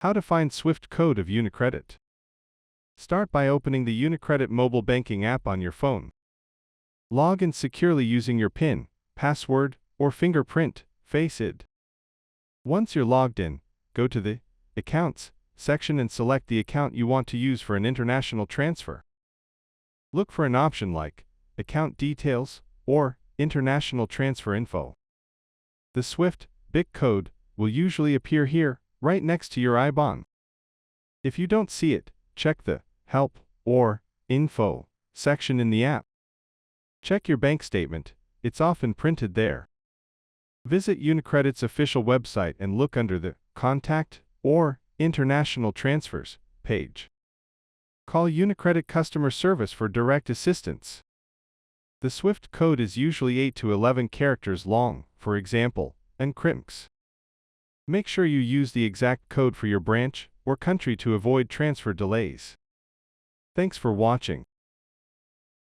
How to find SWIFT code of UniCredit. Start by opening the UniCredit mobile banking app on your phone. Log in securely using your PIN, password, or fingerprint, Face ID. Once you're logged in, go to the Accounts section and select the account you want to use for an international transfer. Look for an option like Account Details or International Transfer Info. The SWIFT BIC code will usually appear here, right next to your IBAN. If you don't see it, check the Help or Info section in the app. Check your bank statement, it's often printed there. Visit UniCredit's official website and look under the Contact or International Transfers page. Call UniCredit customer service for direct assistance. The SWIFT code is usually 8 to 11 characters long, for example, encrypts. Make sure you use the exact code for your branch or country to avoid transfer delays. Thanks for watching.